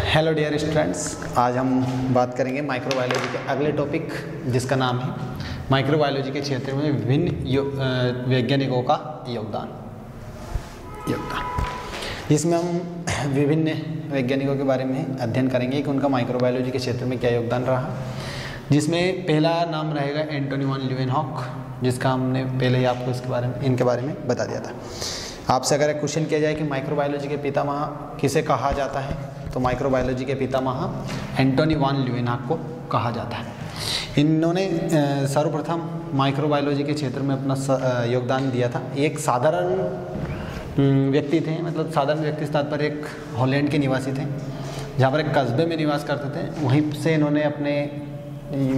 Hello dear students, आज हम बात करेंगे माइक्रोबायोलॉजी के अगले टॉपिक जिसका नाम है माइक्रोबायोलॉजी के क्षेत्र में विभिन्न वैज्ञानिकों का योगदान। जिसमें हम विभिन्न वैज्ञानिकों के बारे में अध्ययन करेंगे कि उनका माइक्रोबायोलॉजी के क्षेत्र में क्या योगदान रहा। जिसमें पहला नाम रहेगा एंटोनी वॉन ल्यूवेनहॉक, जिसका हमने पहले ही आपको इनके बारे में बता दिया था। आपसे अगर एक क्वेश्चन किया जाए कि माइक्रोबायोलॉजी के पितामह किसे कहा जाता है, तो माइक्रोबायोलॉजी के पितामह एंटोनी वॉन ल्यूवेनहॉक को कहा जाता है। इन्होंने सर्वप्रथम माइक्रोबायोलॉजी के क्षेत्र में अपना योगदान दिया था। एक साधारण व्यक्ति थे, मतलब साधारण व्यक्ति से तात्पर्य एक हॉलैंड के निवासी थे, जहाँ पर एक कस्बे में निवास करते थे। वहीं से इन्होंने अपने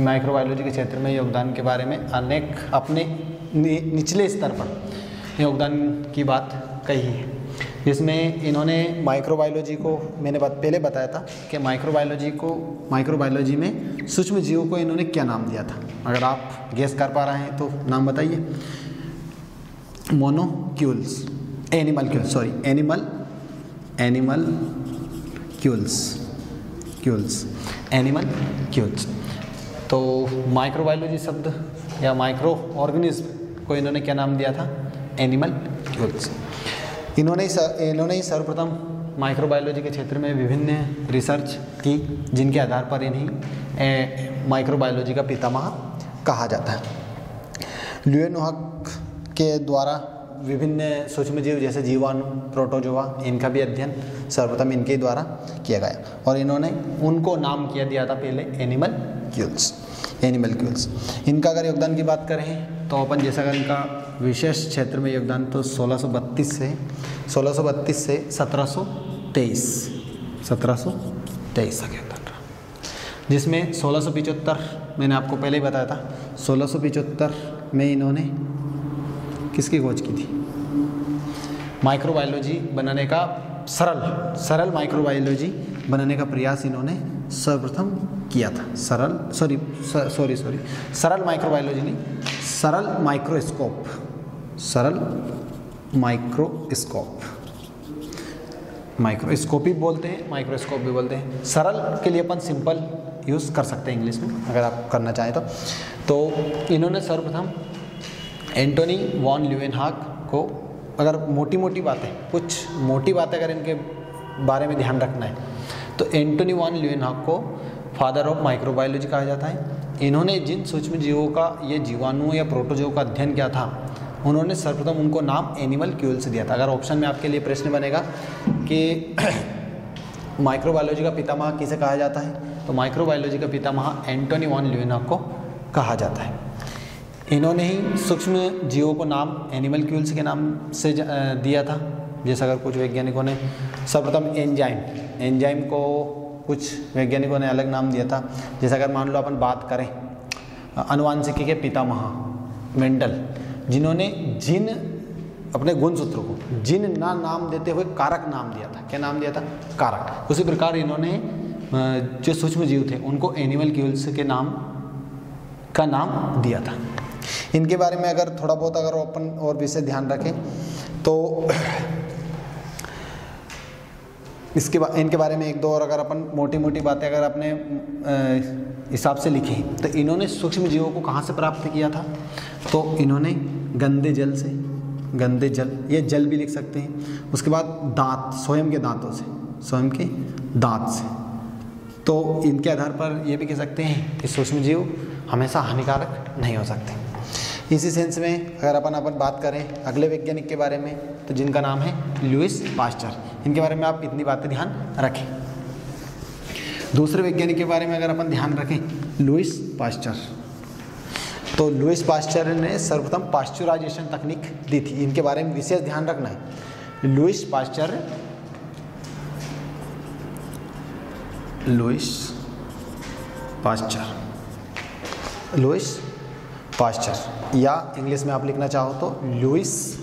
माइक्रोबायोलॉजी के क्षेत्र में योगदान के बारे में अनेक अपने निचले स्तर पर योगदान की बात कही है। जिसमें इन्होंने माइक्रोबायोलॉजी को मैंने पहले बताया था कि माइक्रोबायोलॉजी में सूक्ष्म जीवों को इन्होंने क्या नाम दिया था। अगर आप गेस कर पा रहे हैं तो नाम बताइए। मोनोक्यूल्स, एनिमल क्यूल्स। तो माइक्रोबायोलॉजी शब्द या माइक्रो ऑर्गेनिज्म को इन्होंने क्या नाम दिया था? एनिमल क्यूल्स। इन्होंने ही सर्वप्रथम माइक्रोबायोलॉजी के क्षेत्र में विभिन्न रिसर्च की, जिनके आधार पर इन्हें माइक्रोबायोलॉजी का पितामह कहा जाता है। ल्यूवेनहॉक के द्वारा विभिन्न सूक्ष्मजीव जैसे जीवाणु, प्रोटोजोआ, इनका भी अध्ययन सर्वप्रथम इनके द्वारा किया गया और इन्होंने उनको नाम दिया था पहले एनिमल क्यूल्स। इनका अगर योगदान की बात करें तो अपन जैसा अगर इनका विशेष क्षेत्र में योगदान तो 1632 से 1723 तक योगदान रहा। जिसमें 1675 मैंने आपको पहले ही बताया था, 1675 में इन्होंने किसकी खोज की थी? माइक्रोबायोलॉजी बनाने का सरल माइक्रोबायोलॉजी बनाने का प्रयास इन्होंने सर्वप्रथम किया था। सरल माइक्रोबायोलॉजी नहीं, सरल माइक्रोस्कोप भी बोलते हैं, माइक्रोस्कोप भी बोलते हैं। सरल के लिए अपन सिंपल यूज़ कर सकते हैं इंग्लिश में, अगर आप करना चाहें तो इन्होंने सर्वप्रथम एंटोनी वॉन ल्यूवेनहॉक को, अगर कुछ मोटी बातें अगर इनके बारे में ध्यान रखना है तो एंटोनी वॉन ल्यूवेनहॉक को फादर ऑफ माइक्रोबायोलॉजी कहा जाता है। इन्होंने जिन सूक्ष्म जीवों का, ये जीवाणु या प्रोटोजोआ का अध्ययन किया था, उन्होंने सर्वप्रथम उनको नाम एनिमल क्यूल्स दिया था। अगर ऑप्शन में आपके लिए प्रश्न बनेगा कि माइक्रोबायोलॉजी का पितामह किसे कहा जाता है, तो माइक्रोबायोलॉजी का पितामह एंटोनी वॉन ल्यूवेनहॉक को कहा जाता है। इन्होंने ही सूक्ष्म जीवों को नाम एनिमल क्यूल्स के नाम से दिया था। जैसे अगर कुछ वैज्ञानिकों ने सर्वप्रथम एंजाइम को कुछ वैज्ञानिकों ने अलग नाम दिया था। जैसे अगर मान लो अपन बात करें आनुवांशिकी के पितामह मेंडल, जिन्होंने जिन अपने गुणसूत्रों को जिन नाम देते हुए कारक नाम दिया था। क्या नाम दिया था? कारक। उसी प्रकार इन्होंने जो सूक्ष्म जीव थे उनको एनिमल क्यूल्स के नाम दिया था। इनके बारे में अगर थोड़ा बहुत अगर अपन और विषय ध्यान रखें तो इनके बारे में एक दो और अगर अपन मोटी मोटी बातें अगर अपने हिसाब से लिखें तो इन्होंने सूक्ष्म जीवों को कहाँ से प्राप्त किया था? तो इन्होंने गंदे जल, ये जल भी लिख सकते हैं। उसके बाद दांत, स्वयं के दांत से। तो इनके आधार पर ये भी कह सकते हैं कि सूक्ष्म जीव हमेशा हानिकारक नहीं हो सकते। इसी सेंस में अगर अपन बात करें अगले वैज्ञानिक के बारे में, तो जिनका नाम है लुईस पास्चर। इनके बारे में आप इतनी बातें ध्यान रखें। दूसरे वैज्ञानिक के बारे में अगर अपन ध्यान रखें, लुईस पास्चर, तो लुईस पास्चर ने सर्वप्रथम पास्चुराइजेशन तकनीक दी थी। इनके बारे में विशेष ध्यान रखना है। लुईस पास्चर या इंग्लिश में आप लिखना चाहो तो लुईस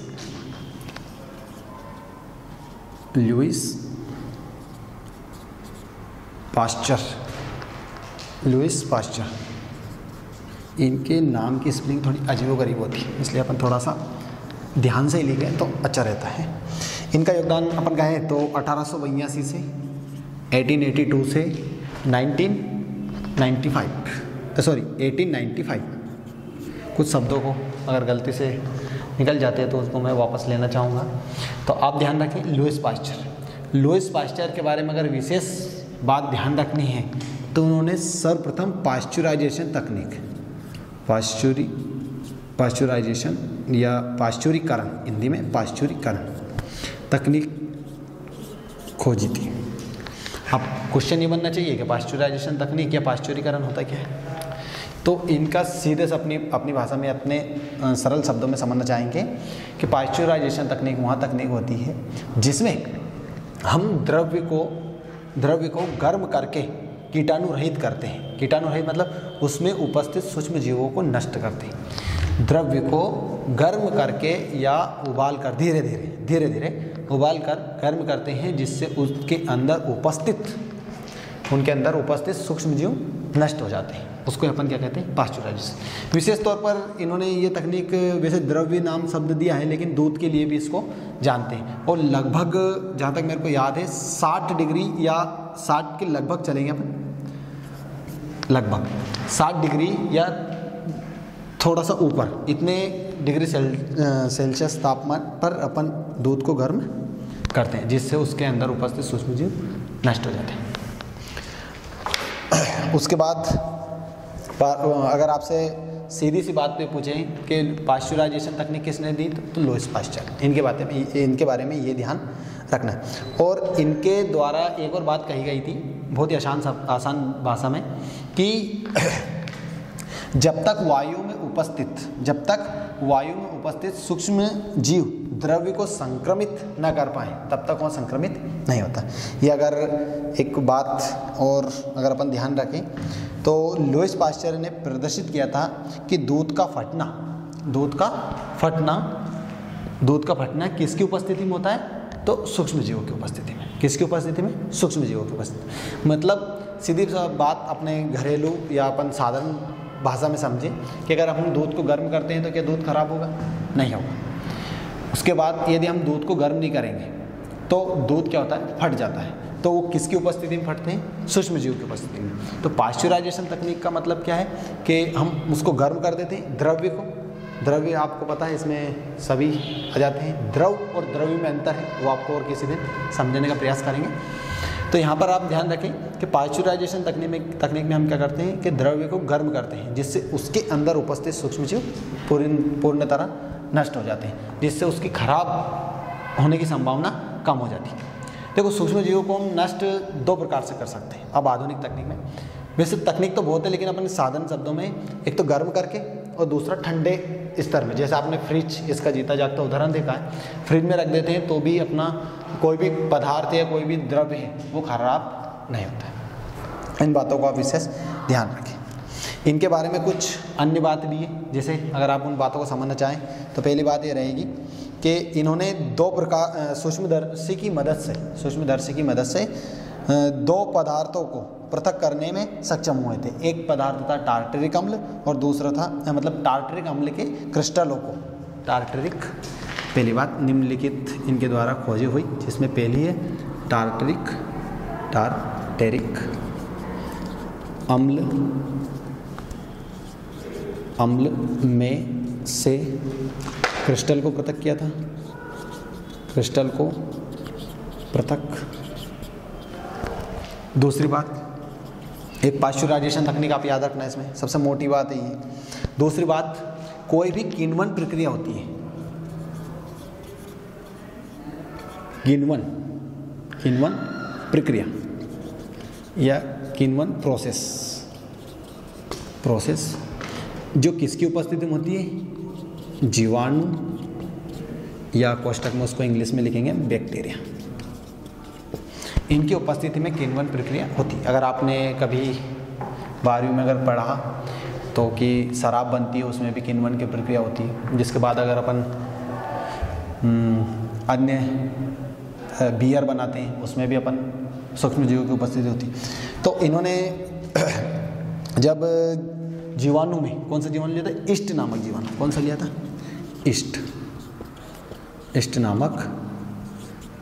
पास्चर। इनके नाम की स्पेलिंग थोड़ी अजीबोगरीब होती है, इसलिए अपन थोड़ा सा ध्यान से ही लिखें तो अच्छा रहता है। इनका योगदान अपन कहें तो 1882 से 1882 से 1895 कुछ शब्दों को अगर गलती से निकल जाते हैं तो उसको मैं वापस लेना चाहूँगा। तो आप ध्यान रखें लुईस पास्चर के बारे में अगर विशेष बात ध्यान रखनी है तो उन्होंने सर्वप्रथम पाश्चुराइजेशन तकनीक, पाश्चुराइजेशन या पाश्चुरीकरण, हिंदी में पाश्चुरीकरण तकनीक खोजी थी। अब क्वेश्चन ये बनना चाहिए कि पाश्चुराइजेशन तकनीक या पाश्चुरीकरण होता क्या है, तो इनका सीधे से अपनी भाषा में अपने सरल शब्दों में समझना चाहेंगे कि पाश्चुराइजेशन तकनीक वहाँ तकनीक होती है जिसमें हम द्रव्य को गर्म करके कीटाणु रहित करते हैं। कीटाणु रहित मतलब उसमें उपस्थित सूक्ष्म जीवों को नष्ट करते हैं। द्रव्य को गर्म करके या उबाल कर धीरे धीरे उबाल कर गर्म करते हैं जिससे उनके अंदर उपस्थित सूक्ष्म जीव नष्ट हो जाते हैं। उसको अपन क्या कहते हैं, पाश्चुराइजेशन। विशेष तौर पर इन्होंने ये तकनीक वैसे द्रव्य नाम शब्द दिया है लेकिन दूध के लिए भी इसको जानते हैं। और लगभग जहाँ तक मेरे को याद है 60 डिग्री या 60 के लगभग चलेंगे अपन, लगभग 60 डिग्री या थोड़ा सा ऊपर इतने डिग्री सेल्सियस तापमान पर अपन दूध को गर्म करते हैं जिससे उसके अंदर उपस्थित सूक्ष्म जीव नष्ट हो जाते हैं। उसके बाद अगर आपसे सीधी सी बात पे पूछें कि पाश्चुराइजेशन तकनीक किसने दी तो लुईस पाश्चर। इनके बारे में ये ध्यान रखना है। और इनके द्वारा एक और बात कही गई थी बहुत ही आसान भाषा में कि जब तक वायु में उपस्थित सूक्ष्म जीव द्रव्य को संक्रमित न कर पाए तब तक वह संक्रमित नहीं होता। ये अगर एक बात और अगर अपन ध्यान रखें तो लुईस पाश्चर ने प्रदर्शित किया था कि दूध का फटना किसकी उपस्थिति में होता है तो सूक्ष्म जीवों की उपस्थिति में। किसकी उपस्थिति में? सूक्ष्म जीवों की उपस्थिति। मतलब सीधी बात अपने घरेलू या अपन साधारण भाषा में समझें कि अगर हम दूध को गर्म करते हैं तो क्या दूध खराब होगा? नहीं होगा। उसके बाद यदि हम दूध को गर्म नहीं करेंगे तो दूध क्या होता है? फट जाता है। तो वो किसकी उपस्थिति में फटते हैं? सूक्ष्म जीव की उपस्थिति में। तो पाश्चुराइजेशन तकनीक का मतलब क्या है कि हम उसको गर्म कर देते हैं द्रव्य आपको पता है इसमें सभी आ जाते हैं। द्रव और द्रव्य में अंतर है वो आपको और किसी दिन समझने का प्रयास करेंगे। तो यहाँ पर आप ध्यान रखें कि पाश्चुराइजेशन तकनीक में हम क्या करते हैं कि द्रव्य को गर्म करते हैं जिससे उसके अंदर उपस्थित सूक्ष्म जीव पूर्ण तरह नष्ट हो जाते हैं, जिससे उसकी खराब होने की संभावना कम हो जाती है। देखो सूक्ष्म जीवों को हम नष्ट दो प्रकार से कर सकते हैं अब आधुनिक तकनीक में। वैसे तकनीक तो बहुत है लेकिन अपन साधारण शब्दों में एक तो गर्म करके और दूसरा ठंडे स्तर में। जैसे आपने फ्रिज इसका जीता जागता उदाहरण देखा है, फ्रिज में रख देते हैं तो भी अपना कोई भी पदार्थ या कोई भी द्रव्य है वो खराब नहीं होता है। इन बातों को आप विशेष ध्यान रखें। इनके बारे में कुछ अन्य बात भी है, जैसे अगर आप उन बातों को समझना चाहें तो पहली बात ये रहेगी कि इन्होंने दो प्रकार सूक्ष्मदर्शी की मदद से दो पदार्थों को पृथक करने में सक्षम हुए थे। एक पदार्थ था टार्टरिक अम्ल और दूसरा था टार्टरिक अम्ल के क्रिस्टलों को पहली बात निम्नलिखित इनके द्वारा खोजी हुई, जिसमें पहली है टार्टरिक अम्ल में से क्रिस्टल को पृथक किया था। दूसरी बात, एक पाश्चुराइजेशन तकनीक आप याद रखना, इसमें सबसे मोटी बात है ये। दूसरी बात, कोई भी किण्वन प्रक्रिया होती है, किण्वन प्रक्रिया या किण्वन प्रोसेस जो किसकी उपस्थिति में होती है? जीवाणु या कोष्टक में उसको इंग्लिश में लिखेंगे बैक्टीरिया, इनकी उपस्थिति में किण्वन प्रक्रिया होती है। अगर आपने कभी 12वीं में अगर पढ़ा तो कि शराब बनती है उसमें भी किण्वन की प्रक्रिया होती है, जिसके बाद अगर अपन अन्य बियर बनाते हैं उसमें भी अपन सूक्ष्म जीवों की उपस्थिति होती है। तो इन्होंने जब जीवाणु में कौन सा जीवाणु लिया था? ईस्ट नामक जीवाणु। कौन सा लिया था? ईस्ट नामक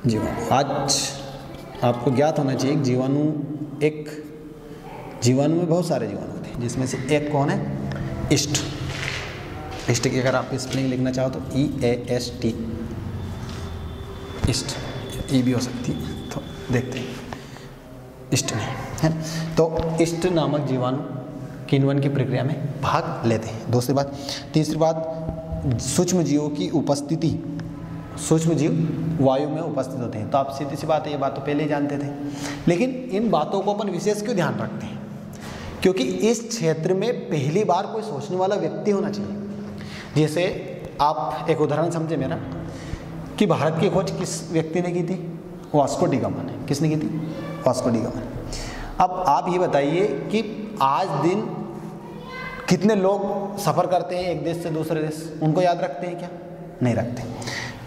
जीवाणु। आज आपको ज्ञात होना चाहिए एक जीवाणु में बहुत सारे जीवाणु होते हैं, जिसमें से एक कौन है? ईस्ट। ईस्ट की अगर आप स्पेलिंग लिखना चाहो तो EAST, ईस्ट, ई भी हो सकती है, तो देखते हैं। ईस्ट नहीं है, तो ईस्ट नामक जीवाणु किण्वन की प्रक्रिया में भाग लेते हैं। दूसरी बात। तीसरी बात, सूक्ष्म जीवों की उपस्थिति। सूक्ष्म जीव वायु में उपस्थित होते हैं, तो आप सीधी सी बात है, ये बात तो पहले ही जानते थे, लेकिन इन बातों को अपन विशेष क्यों ध्यान रखते हैं? क्योंकि इस क्षेत्र में पहली बार कोई सोचने वाला व्यक्ति होना चाहिए। जैसे आप एक उदाहरण समझे मेरा, कि भारत की खोज किस व्यक्ति ने की थी? वास्को डी गामा ने। किसने की थी? वास्को डी गामा ने। अब आप ये बताइए कि आज दिन कितने लोग सफ़र करते हैं एक देश से दूसरे देश, उनको याद रखते हैं क्या? नहीं रखते।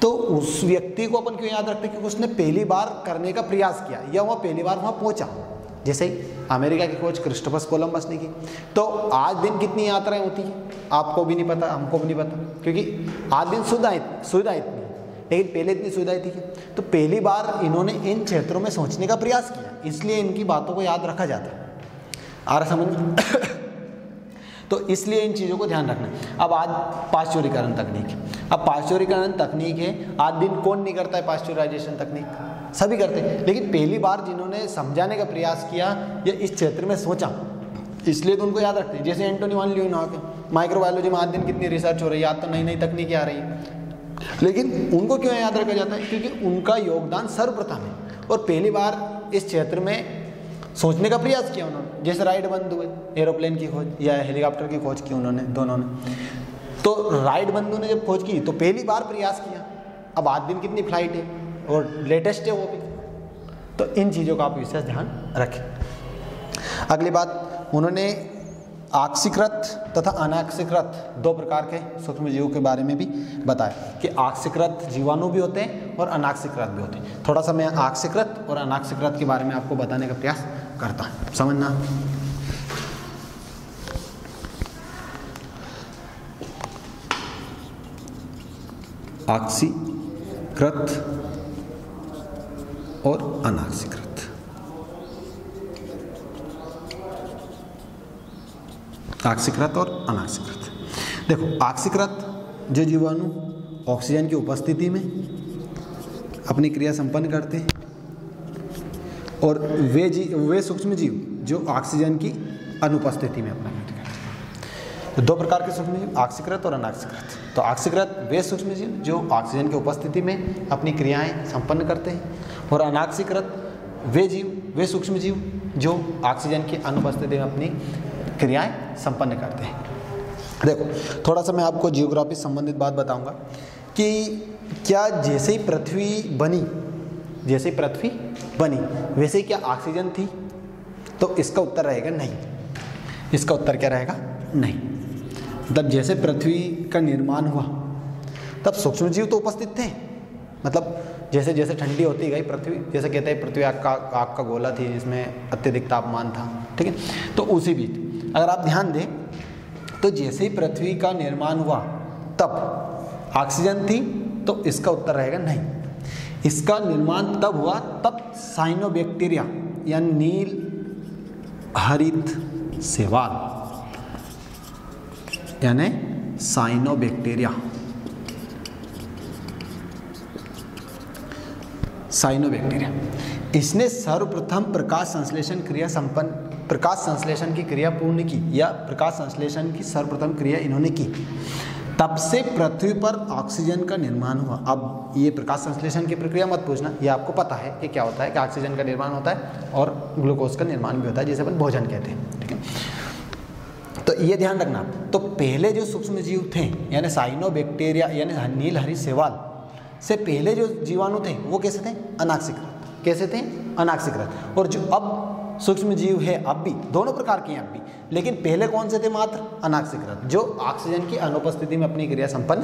तो उस व्यक्ति को अपन क्यों याद रखते हैं? क्योंकि उसने पहली बार करने का प्रयास किया या वह पहली बार वहाँ पहुँचा। जैसे ही अमेरिका की खोज क्रिस्टोफर कोलंबस ने की, तो आज दिन कितनी यात्राएं होती हैं आपको भी नहीं पता, हमको भी नहीं पता, क्योंकि आज दिन सुविधा इतनी, लेकिन पहले इतनी सुविधाएं थी। तो पहली बार इन्होंने इन क्षेत्रों में सोचने का प्रयास किया, इसलिए इनकी बातों को याद रखा जाता है। आ रहा समझ? तो इसलिए इन चीज़ों को ध्यान रखना। अब आज पाश्चुरीकरण तकनीक है। अब पाश्चुरीकरण तकनीक है, आज दिन कौन नहीं करता है पाश्चुराइजेशन तकनीक? सभी करते हैं, लेकिन पहली बार जिन्होंने समझाने का प्रयास किया या इस क्षेत्र में सोचा, इसलिए तो उनको याद रखते हैं। जैसे एंटोनी वॉन ल्यूवेनहॉक, माइक्रोबायोलॉजी में आज दिन कितनी रिसर्च हो रही है, आज तो नई नई तकनीकें आ रही हैं, लेकिन उनको क्यों याद रखा जाता है? क्योंकि उनका योगदान सर्वप्रथम है और पहली बार इस क्षेत्र में सोचने का प्रयास किया उन्होंने। जैसे राइट बंधु है, एरोप्लेन की खोज या हेलीकॉप्टर की खोज की उन्होंने, दोनों ने। तो राइट बंधु ने जब खोज की तो पहली बार प्रयास किया। अब आज दिन कितनी फ्लाइट है और लेटेस्ट है वो भी। तो इन चीज़ों का आप विशेष ध्यान रखें। अगली बात, उन्होंने आक्सीकृत तथा अनाक्सीकृत दो प्रकार के सूक्ष्म जीवों के बारे में भी बताया कि आक्सीकृत जीवाणु भी होते हैं और अनाक्सीकृत भी होते हैं। थोड़ा सा मैं आक्सीकृत और अनाक्सीकृत के बारे में आपको बताने का प्रयास करता हूँ, समझना। आक्सीकृत और अनाक्सीकृत। आक्सीकृत और अनाक्सीकृत। देखो, आक्सीकृत जो जीवाणु ऑक्सीजन की उपस्थिति में अपनी क्रिया संपन्न करते हैं, और वे सूक्ष्म जीव जो ऑक्सीजन की अनुपस्थिति में अपना कार्य करते हैं। तो दो प्रकार के सूक्ष्म जीव, आक्सीकृत और अनाक्सीकृत। तो आक्सीकृत वे सूक्ष्म जीव जो ऑक्सीजन की उपस्थिति में अपनी क्रियाएं संपन्न करते हैं, और अनाक्सीकृत वे सूक्ष्म जीव जो ऑक्सीजन की अनुपस्थिति में अपनी क्रियाएं संपन्न करते हैं। देखो, थोड़ा सा मैं आपको जियोग्राफी संबंधित बात बताऊंगा कि क्या जैसे ही पृथ्वी बनी वैसे ही क्या ऑक्सीजन थी? तो इसका उत्तर रहेगा नहीं। इसका उत्तर क्या रहेगा? नहीं। मतलब जैसे पृथ्वी का निर्माण हुआ तब सूक्ष्म जीव तो उपस्थित थे। मतलब जैसे जैसे ठंडी होती गई पृथ्वी, जैसे कहते हैं पृथ्वी आग का गोला थी जिसमें अत्यधिक तापमान था, ठीक है। तो उसी बीच अगर आप ध्यान दें तो जैसे ही पृथ्वी का निर्माण हुआ तब ऑक्सीजन थी, तो इसका उत्तर रहेगा नहीं। इसका निर्माण तब हुआ तब साइनोबैक्टीरिया या नील हरित शैवाल यानी साइनोबैक्टीरिया इसने सर्वप्रथम प्रकाश संश्लेषण की क्रिया पूर्ण की, या प्रकाश संश्लेषण की सर्वप्रथम क्रिया इन्होंने की। तब से पृथ्वी पर ऑक्सीजन का निर्माण हुआ। अब ये प्रकाश संश्लेषण की प्रक्रिया मत पूछना, ये आपको पता है कि क्या होता है, कि ऑक्सीजन का निर्माण होता है और ग्लूकोज का निर्माण भी होता है, जिसे अपन भोजन कहते हैं, ठीक है। तो ये ध्यान रखना। तो पहले जो सूक्ष्म जीव थे यानी साइनोबैक्टीरिया यानी नील हरित शैवाल से पहले जो जीवाणु थे वो कैसे थे? अनाक्सीकृत। कैसे थे? अनाक्सीकृत। और जो अब सूक्ष्म जीव है अब भी दोनों प्रकार के हैं अब भी, लेकिन पहले कौन से थे? मात्र अनाक्सीकृत, जो ऑक्सीजन की अनुपस्थिति में अपनी क्रिया संपन्न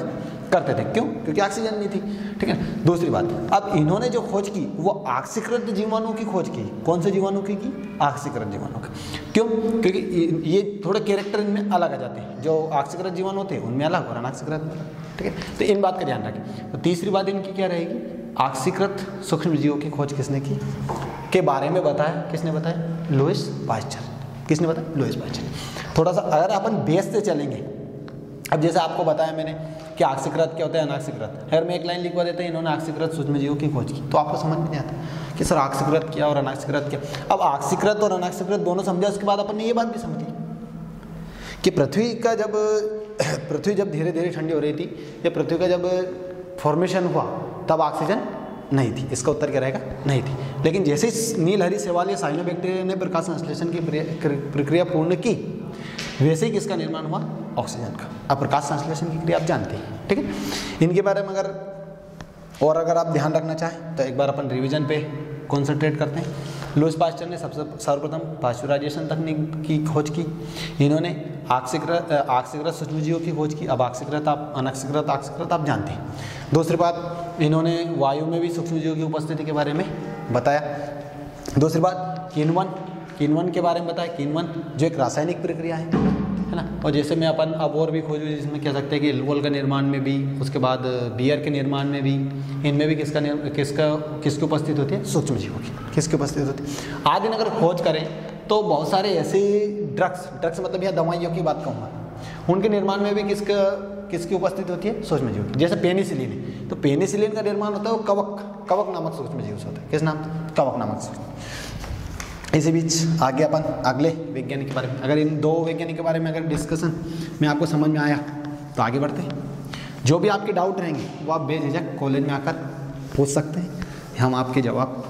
करते थे। क्यों? क्योंकि ऑक्सीजन नहीं थी, ठीक है। दूसरी बात, अब इन्होंने जो खोज की वो ऑक्सीकृत जीवाणु की खोज की। कौन से जीवाणु की? ऑक्सीकृत जीवाणु की। क्यों? क्योंकि ये थोड़े कैरेक्टर इनमें अलग आ जाते हैं। जो ऑक्सीकृत जीवाणु होते हैं उनमें अलग और अनाक्सीकृत में अलग, ठीक है। तो इन बात का ध्यान रखें। तो तीसरी बात इनकी क्या रहेगी? ऑक्सीकृत सूक्ष्म जीवों की खोज किसने की? के बारे में बताया। किसने बताया? Lewis pasture. किसने बताया? Lewis pasture. थोड़ा सा अगर अपन बेस से चलेंगे, अब जैसे आपको बताया मैंने कि ऑक्सीकृत क्या होता है, अनऑक्सीकृत। अगर मैं एक लाइन लिखवा देता हूँ इन्होंने ऑक्सीकृत सूक्ष्मजीवों की खोज की, तो आपको समझ में नहीं आता कि सर ऑक्सीकृत क्या और अनऑक्सीकृत क्या। अब ऑक्सीकृत और अनऑक्सीकृत दोनों समझा, उसके बाद अपन ने ये बात भी समझी कि पृथ्वी जब धीरे धीरे ठंडी हो रही थी, या पृथ्वी का जब फॉर्मेशन हुआ तब ऑक्सीजन नहीं थी। इसका उत्तर क्या रहेगा? नहीं थी। लेकिन जैसे नीलहरी शैवाल या साइनोबैक्टीरिया ने प्रकाश संश्लेषण की प्रक्रिया पूर्ण की, वैसे ही किसका निर्माण हुआ? ऑक्सीजन का। अब प्रकाश संश्लेषण की क्रिया आप जानते हैं, ठीक है। इनके बारे में अगर आप ध्यान रखना चाहें तो एक बार अपन रिवीजन पे कॉन्सेंट्रेट करते हैं। लुईस पास्चर ने सर्वप्रथम पाश्चराइजेशन तकनीक की खोज की। इन्होंने ऑक्सीकृत सूक्ष्मजीवों की खोज की। अब ऑक्सीकृत ऑक्सीकृत आप जानते हैं। दूसरी बात, इन्होंने वायु में भी सूक्ष्मजीवों की उपस्थिति के बारे में बताया। दूसरी बात, किण्वन के बारे में बताया। किण्वन जो एक रासायनिक प्रक्रिया है ना। और जैसे मैं अपन अब और भी खोज जिसमें कह सकते हैं कि एल्कोहल का निर्माण में भी, उसके बाद बियर के निर्माण में भी, इनमें भी किसकी उपस्थिति होती है? सूक्ष्मजीवों की। किसकी उपस्थिति होती है? आज दिन अगर खोज करें तो बहुत सारे ऐसे ड्रग्स मतलब यह दवाइयों की बात कहूँगा, उनके निर्माण में भी किसकी उपस्थिति होती है? सूक्ष्मजीव की। जैसे पेनिसिलिन है, तो पेनिसिलिन का निर्माण होता है वो कवक नामक सूक्ष्मजीव से होता है। किस नाम? कवक नामक सूक्ष्म। इसी बीच आगे अपन अगले वैज्ञानिक के बारे में, अगर इन दो वैज्ञानिक के बारे में अगर डिस्कशन में आपको समझ में आया तो आगे बढ़ते हैं। जो भी आपके डाउट रहेंगे वो आप बेझिझक कॉलेज में आकर पूछ सकते हैं, हम आपके जवाब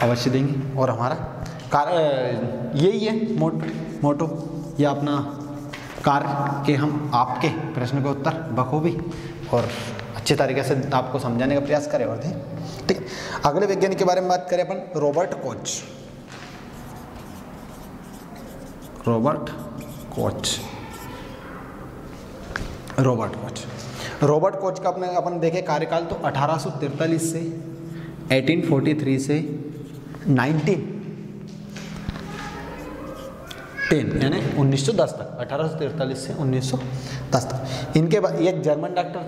अवश्य देंगे। और हमारा कार्य यही है, मोटो या अपना कार्य कि हम आपके प्रश्न के उत्तर बखूबी और अच्छे तरीके से आपको समझाने का प्रयास करें और दें, ठीक है। अगले वैज्ञानिक के बारे में बात करें अपन, रॉबर्ट कोच का अपन देखें कार्यकाल तो 1843 से 1843 से 1910 यानी 1910 तक, 1843 से 1910 तक। इनके बाद ये जर्मन डॉक्टर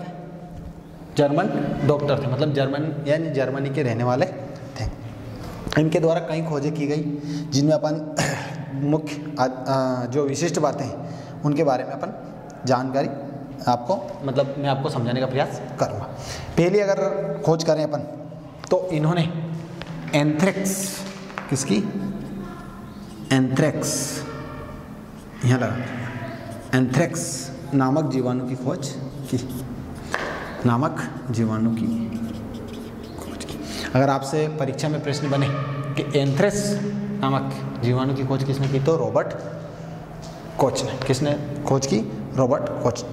थे, मतलब जर्मनी के रहने वाले थे। इनके द्वारा कई खोजें की गई जिनमें अपन मुख्य जो विशिष्ट बातें हैं उनके बारे में अपन जानकारी मैं आपको समझाने का प्रयास करूँगा। पहली अगर खोज करें अपन तो इन्होंने एंथ्रेक्स यहाँ लगा, एंथ्रेक्स नामक जीवाणु की खोज की। अगर आपसे परीक्षा में प्रश्न बने कि एंथ्रेक्स नामक जीवाणु की खोज किसने की, तो रॉबर्ट कोच ने। किसने खोज की? Robert Koch.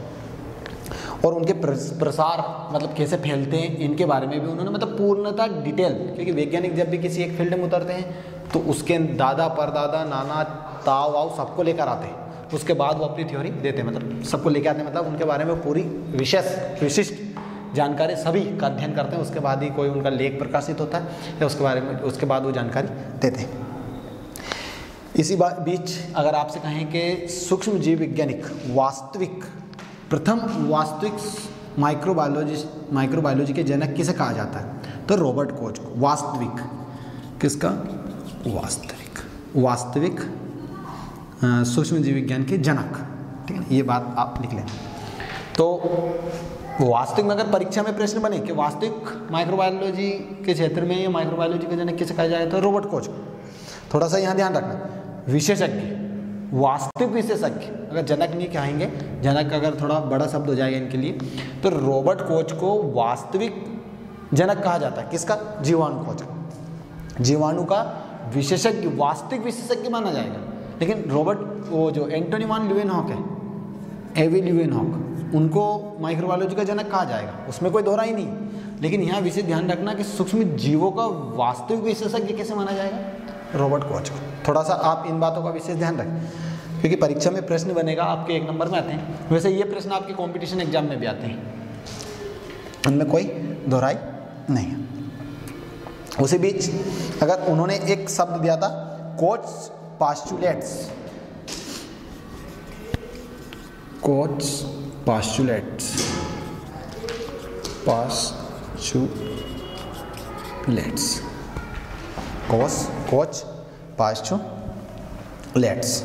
और उनके प्रसार मतलब कैसे फैलते हैं इनके बारे में भी उन्होंने मतलब पूर्णतः डिटेल, क्योंकि वैज्ञानिक जब भी किसी एक फील्ड में उतरते हैं तो उसके दादा परदादा नाना ताऊ वाव सबको लेकर आते हैं, उसके बाद वो अपनी थ्योरी देते हैं, मतलब सबको लेकर आते हैं, मतलब उनके बारे में पूरी विशिष्ट जानकारी सभी का अध्ययन करते हैं, उसके बाद ही कोई उनका लेख प्रकाशित होता है या उसके बाद वो जानकारी देते हैं। इसी बीच अगर आपसे कहें कि सूक्ष्म जीव वैज्ञानिक प्रथम वास्तविक माइक्रोबायोलॉजी के जनक किसे कहा जाता है, तो रॉबर्ट कोच को। वास्तविक सूक्ष्म जीव विज्ञान के जनक, ठीक है, ये बात आप लिख लें। तो वास्तविक में अगर परीक्षा में प्रश्न बने कि वास्तविक माइक्रोबायोलॉजी के क्षेत्र में या माइक्रोबायोलॉजी के जनक किसे कहा जाए, तो रॉबर्ट कोच को। थोड़ा सा यहाँ ध्यान रखना, वास्तविक विशेषज्ञ अगर जनक नहीं कहेंगे, जनक अगर थोड़ा बड़ा शब्द हो जाएगा इनके लिए, तो रॉबर्ट कोच को वास्तविक जनक कहा जाता है। किसका? जीवाणु खोज, जीवाणु का विशेषज्ञ, वास्तविक विशेषज्ञ माना जाएगा। लेकिन वो जो एंटोनी वॉन ल्यूवेनहॉक है, एवी ल्यूवेनहॉक, उनको माइक्रोबायोलॉजी का जनक कहा जाएगा, उसमें कोई दोहरा ही नहीं। लेकिन यहाँ विशेष ध्यान रखना कि सूक्ष्म जीवों का वास्तविक विशेषज्ञ कैसे माना जाएगा, रॉबर्ट कोच को। थोड़ा सा आप इन बातों का विशेष ध्यान रखें, क्योंकि परीक्षा में प्रश्न बनेगा, आपके 1 नंबर में आते हैं। वैसे ये प्रश्न आपके कंपटीशन एग्जाम में भी आते हैं, उनमें कोई दोहराई नहीं है। उसी बीच अगर उन्होंने एक शब्द दिया था, कोच पास्चुलेट्स, कोच पास्चुलेट्स,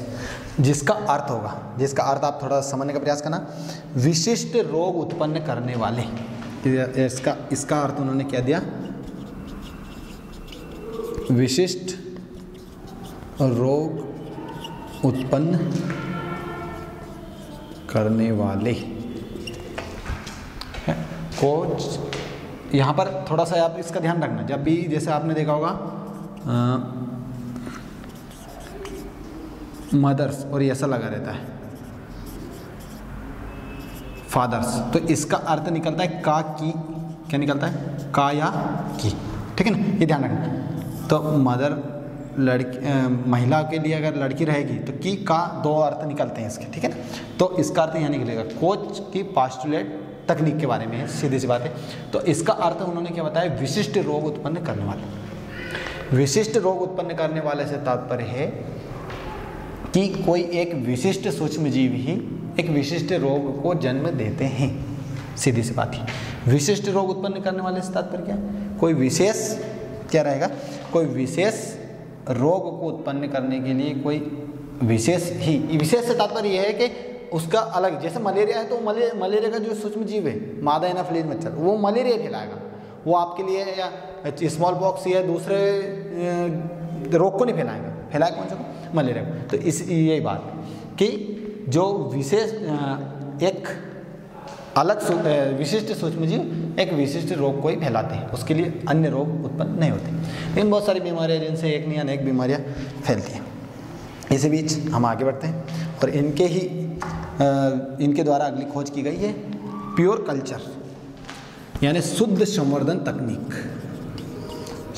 जिसका अर्थ होगा, जिसका अर्थ आप थोड़ा समझने का प्रयास करना, विशिष्ट रोग उत्पन्न करने वाले। इसका अर्थ उन्होंने क्या दिया, विशिष्ट रोग उत्पन्न करने वाले। कोच, यहाँ पर थोड़ा सा आप इसका ध्यान रखना, जब भी जैसे आपने देखा होगा मदर्स और ये ऐसा लगा रहता है फादर्स, तो इसका अर्थ निकलता है का की, क्या निकलता है, का या की, ठीक है ना, ये ध्यान रखना। तो मदर लड़की, महिला के लिए अगर लड़की रहेगी तो की का दो अर्थ निकलते हैं इसके, ठीक है ना। तो इसका अर्थ यहाँ निकलेगा, कोच की पास्चुलेट तकनीक के बारे में है, सीधी सी बात है। तो इसका अर्थ उन्होंने क्या बताया, विशिष्ट रोग उत्पन्न करने वाले। विशिष्ट रोग उत्पन्न करने वाले से तात्पर्य है कि कोई एक विशिष्ट सूक्ष्मजीव ही एक विशिष्ट रोग को जन्म देते हैं, सीधी सी बात है। विशिष्ट रोग उत्पन्न करने वाले से तात्पर्य क्या है, कोई विशेष क्या रहेगा, कोई विशेष रोग को उत्पन्न करने के लिए कोई विशेष ही, विशेष से तात्पर्य यह है कि उसका अलग, जैसे मलेरिया है तो मलेरिया का जो सूक्ष्मजीव है मादा एनाफिलीज मच्छर, वो मलेरिया फैलाएगा, वो आपके लिए या स्मॉल पॉक्स या दूसरे रोग को नहीं फैलाएगा, फैलाएगा कौन सा, मलेरिया को। तो इस यही बात कि जो विशेष एक अलग विशिष्ट सूक्ष्मजीव एक विशिष्ट रोग को ही फैलाते हैं, उसके लिए अन्य रोग उत्पन्न नहीं होते। लेकिन बहुत सारी बीमारियां जिनसे एक नहीं अनेक बीमारियां फैलती हैं। इसी बीच हम आगे बढ़ते हैं और इनके द्वारा अगली खोज की गई है प्योर कल्चर, यानी शुद्ध संवर्धन तकनीक।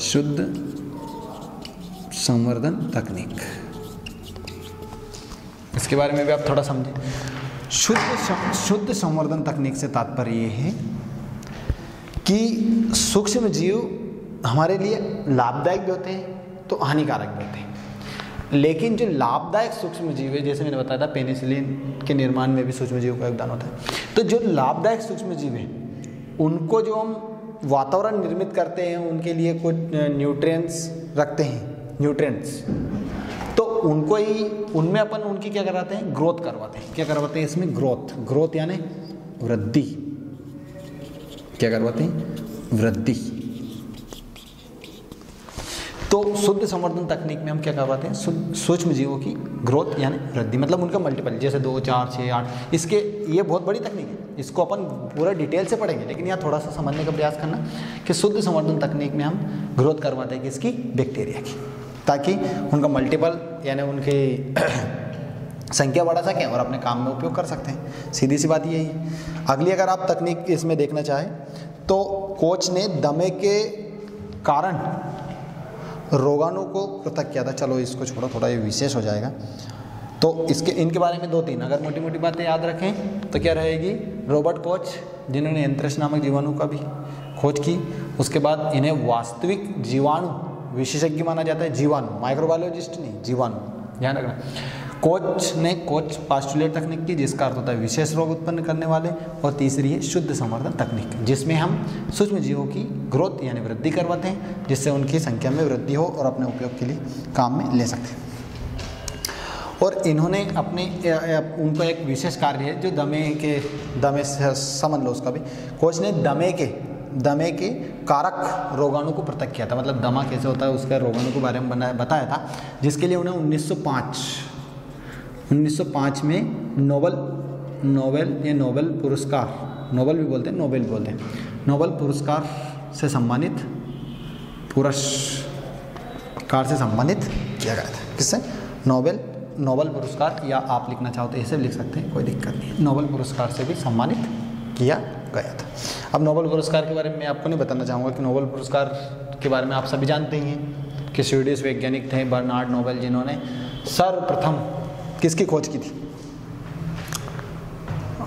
शुद्ध संवर्धन तकनीक, इसके बारे में भी आप थोड़ा समझें। शुद्ध संवर्धन तकनीक से तात्पर्य ये है कि सूक्ष्म जीव हमारे लिए लाभदायक भी होते हैं तो हानिकारक भी होते हैं। लेकिन जो लाभदायक सूक्ष्म जीव है, जैसे मैंने बताया था पेनिसिलिन के निर्माण में भी सूक्ष्म जीव का योगदान होता है। तो जो लाभदायक सूक्ष्म जीव है उनको जो हम वातावरण निर्मित करते हैं, उनके लिए कुछ न्यूट्रिएंट्स रखते हैं, न्यूट्रिएंट्स, तो उनको ही उनमें अपन उनकी क्या करवाते हैं, ग्रोथ करवाते हैं। क्या करवाते हैं इसमें, ग्रोथ यानी वृद्धि। क्या करवाते हैं, वृद्धि। तो शुद्ध संवर्धन तकनीक में हम क्या करवाते हैं, सूक्ष्म जीवों की ग्रोथ यानी वृद्धि, मतलब उनका मल्टीपल, जैसे 2, 4, 6, 8, इसके ये बहुत बड़ी तकनीक है, इसको अपन पूरा डिटेल से पढ़ेंगे। लेकिन यहाँ थोड़ा सा समझने का प्रयास करना कि शुद्ध संवर्धन तकनीक में हम ग्रोथ करवाते हैं किसकी, बैक्टीरिया की, ताकि उनका मल्टीपल यानी उनकी संख्या बढ़ा सकें और अपने काम में उपयोग कर सकते हैं। सीधी सी बात यही। अगली अगर आप तकनीक इसमें देखना चाहें तो कोच ने दमे के कारण रोगाणु को पृथक किया था। चलो इसको छोड़ो, थोड़ा ये विशेष हो जाएगा। तो इनके बारे में 2-3 अगर मोटी मोटी बातें याद रखें तो क्या रहेगी, रॉबर्ट कोच जिन्होंने एंथ्रेक्स नामक जीवाणु का भी खोज की, उसके बाद इन्हें वास्तविक जीवाणु विशेषज्ञ माना जाता है। जीवाणु, माइक्रोबायोलॉजिस्ट नहीं, जीवाणु, ध्यान रखना। कोच ने कोच पास्चुलेट तकनीक की, जिसका अर्थ होता है विशेष रोग उत्पन्न करने वाले। और तीसरी है शुद्ध संवर्धन तकनीक, जिसमें हम सूक्ष्म जीवों की ग्रोथ यानी वृद्धि करवाते हैं, जिससे उनकी संख्या में वृद्धि हो और अपने उपयोग के लिए काम में ले सकते हैं। और इन्होंने उनका एक विशेष कार्य है जो दमे से समझ लो उसका भी। कोच ने दमे के कारक रोगाणु को पृथक किया था, मतलब दमा कैसे होता है उसका रोगाणु के बारे में बताया था, जिसके लिए उन्हें 1905 में नोबेल पुरस्कार, नोबेल भी बोलते हैं, नोबेल बोलते हैं, नोबेल पुरस्कार से सम्मानित किया गया था। किससे, नोबेल पुरस्कार, या आप लिखना चाहो तो ऐसे भी लिख सकते हैं, कोई दिक्कत नहीं। नोबेल पुरस्कार से भी सम्मानित किया गया था। अब नोबेल पुरस्कार के बारे में मैं आपको नहीं बताना चाहूँगा कि नोबेल पुरस्कार के बारे में आप सभी जानते ही हैं कि स्वीडिश वैज्ञानिक थे बर्नार्ड नोबेल, जिन्होंने सर्वप्रथम किसकी खोज की थी,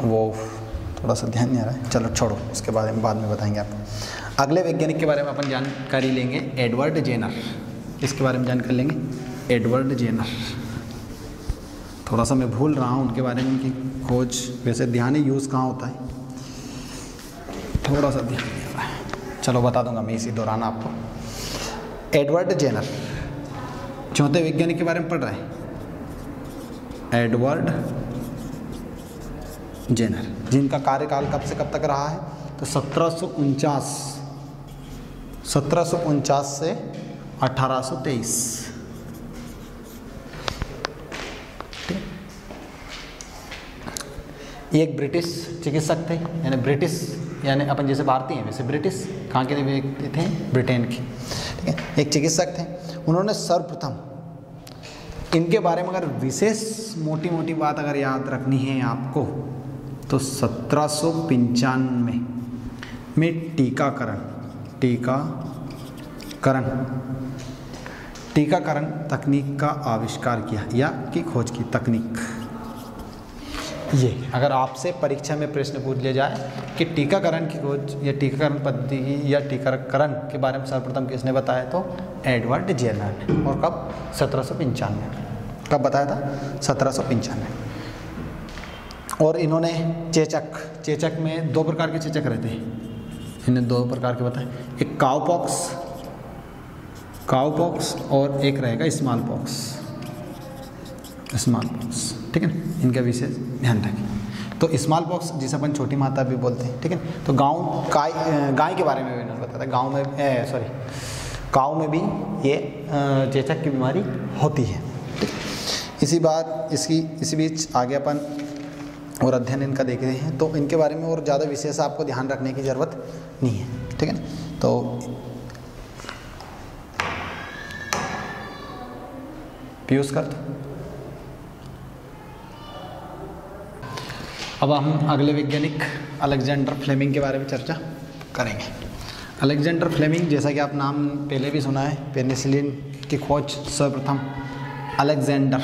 वो थोड़ा सा ध्यान नहीं आ रहा है, चलो छोड़ो, उसके बारे में बाद में बताएंगे आपको। अगले वैज्ञानिक के बारे में अपन जानकारी लेंगे, एडवर्ड जेनर। इसके बारे में जानकारी लेंगे, एडवर्ड जेनर। थोड़ा सा मैं भूल रहा हूँ उनके बारे में, उनकी खोज, वैसे ध्यान यूज़ कहाँ होता है, थोड़ा सा ध्यान नहीं आ रहा है, चलो बता दूंगा मैं इसी दौरान आपको। एडवर्ड जेनर चौथे वैज्ञानिक के बारे में पढ़ रहे हैं, एडवर्ड जेनर, जिनका कार्यकाल कब से कब तक रहा है, तो 1749 से 1823। एक ब्रिटिश चिकित्सक थे, यानी ब्रिटिश यानी अपन जैसे भारतीय हैं वैसे ब्रिटिश, कहाँ के व्यक्ति थे, ब्रिटेन की, ठीक है। एक चिकित्सक थे, उन्होंने सर्वप्रथम, इनके बारे में अगर विशेष मोटी मोटी बात अगर याद रखनी है आपको, तो 1795 में टीकाकरण तकनीक का आविष्कार किया या की खोज की तकनीक। ये अगर आपसे परीक्षा में प्रश्न पूछ लिया जाए कि टीकाकरण की खोज या टीकाकरण पद्धति या टीकाकरण के बारे में सर्वप्रथम किसने बताया, तो एडवर्ड जेनर ने। और कब, 1795। कब बताया था, 1795। और इन्होंने चेचक में 2 प्रकार के चेचक रहते हैं, इन्हें 2 प्रकार के बताए, एक काउपॉक्स और एक रहेगा स्मॉल पॉक्स, ठीक है। इनका विशेष ध्यान रखें। तो स्मॉल पॉक्स जिसे अपन छोटी माता भी बोलते हैं, ठीक है। तो गाय के बारे में भी इन्होंने बताया था, गाँव में भी ये चेचक की बीमारी होती है, ठीक। इसी बीच आगे अपन और अध्ययन इनका देख रहे हैं, तो इनके बारे में और ज़्यादा विशेष आपको ध्यान रखने की ज़रूरत नहीं है, ठीक है। तो पीयूष कर दो। अब हम अगले वैज्ञानिक अलेक्जेंडर फ्लेमिंग के बारे में चर्चा करेंगे। अलेक्जेंडर फ्लेमिंग, जैसा कि आप नाम पहले भी सुना है, पेनिसिलिन की खोज सर्वप्रथम अलेक्जेंडर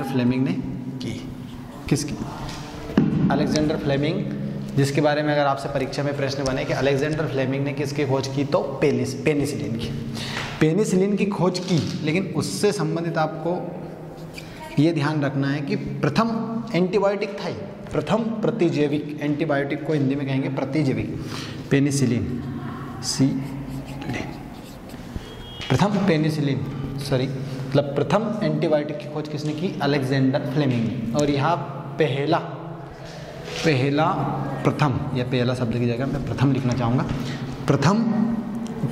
फ्लेमिंग ने की। किसकी? अलेक्जेंडर फ्लेमिंग, जिसके बारे में अगर आपसे परीक्षा में प्रश्न बने कि अलेक्जेंडर फ्लेमिंग ने किसकी खोज की, तो पेनिसिलिन की खोज की। लेकिन उससे संबंधित आपको ये ध्यान रखना है कि प्रथम एंटीबायोटिक था, प्रथम प्रतिजैविक, एंटीबायोटिक को हिंदी में कहेंगे प्रतिजैविक, पेनिसिलिन, प्रथम एंटीबायोटिक की खोज किसने की? अलेक्जेंडर फ्लेमिंग ने। और यहाँ प्रथम या पहला शब्द की जगह मैं प्रथम लिखना चाहूँगा, प्रथम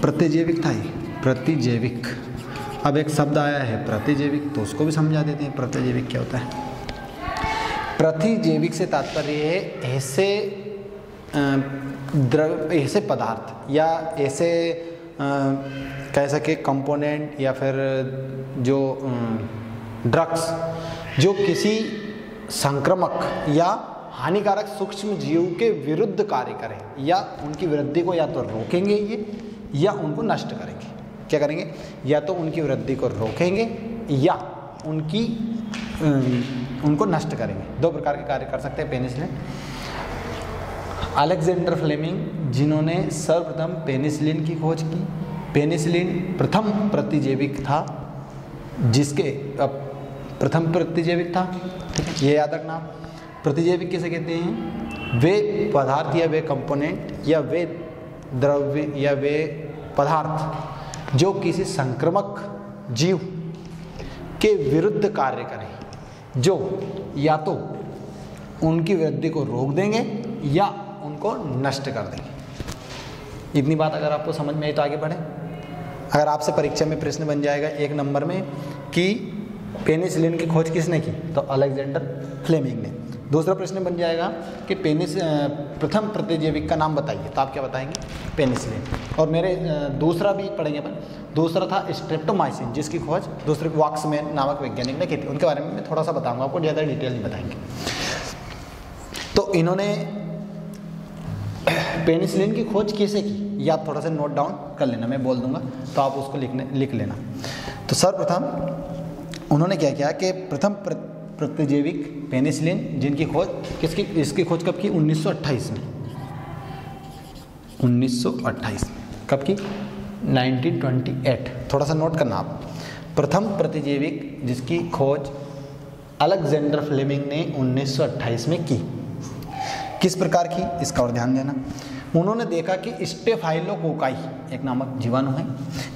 प्रतिजैविक था ये, प्रतिजैविक। अब एक शब्द आया है प्रतिजैविक, तो उसको भी समझा देते हैं, प्रतिजैविक क्या होता है। प्रतिजैविक से तात्पर्य है ऐसे पदार्थ या ऐसे कह सके कंपोनेंट या फिर जो ड्रग्स जो किसी संक्रामक या हानिकारक सूक्ष्म जीव के विरुद्ध कार्य करें या उनकी वृद्धि को या तो रोकेंगे ये या उनको नष्ट करेंगे। क्या करेंगे? या तो उनकी वृद्धि को रोकेंगे या उनको नष्ट करेंगे। 2 प्रकार के कार्य कर सकते हैं पेनिसिलिन। अलेक्जेंडर फ्लेमिंग, जिन्होंने सर्वप्रथम पेनिसिलिन की खोज की। पेनिसिलिन प्रथम प्रतिजैविक था, जिसके प्रथम प्रतिजैविक था, ठीक है, ये याद रखना। प्रतिजैविक किसे कहते हैं? वे पदार्थ या वे कंपोनेंट या वे द्रव्य या वे पदार्थ जो किसी संक्रामक जीव के विरुद्ध कार्य करें, जो या तो उनकी वृद्धि को रोक देंगे या उनको नष्ट कर देंगे। इतनी बात अगर आपको समझ में आई तो आगे बढ़ें। अगर आपसे परीक्षा में प्रश्न बन जाएगा 1 नंबर में कि पेनिसिलिन की खोज किसने की, तो अलेक्जेंडर फ्लेमिंग ने। दूसरा प्रश्न बन जाएगा कि प्रथम प्रतिजैविक का नाम बताइए, तो आप क्या बताएंगे? पेनिसिलिन। और मेरे दूसरा भी पढ़ेंगे अपन। दूसरा था स्ट्रेप्टोमाइसिन, जिसकी खोज दूसरे वॉक्समैन नामक वैज्ञानिक ने की थी। उनके बारे में मैं थोड़ा सा बताऊंगा आपको, ज़्यादा डिटेल नहीं बताएंगे। तो इन्होंने पेनिसिलिन की खोज कैसे की, या थोड़ा सा नोट डाउन कर लेना, मैं बोल दूंगा तो आप उसको लिख लेना। तो सर्वप्रथम उन्होंने क्या किया कि प्रथम प्रतिजैविक पेनिसिलिन, जिनकी खोज इसकी खोज कब की? 1928 में। 1928 कब की? 1928। थोड़ा सा नोट करना आप। प्रथम प्रतिजैविक जिसकी खोज अलेक्जेंडर फ्लेमिंग ने 1928 में की। किस प्रकार की, इसका और ध्यान देना। उन्होंने देखा कि स्टेफाइलोकोकाई एक नामक जीवाणु है,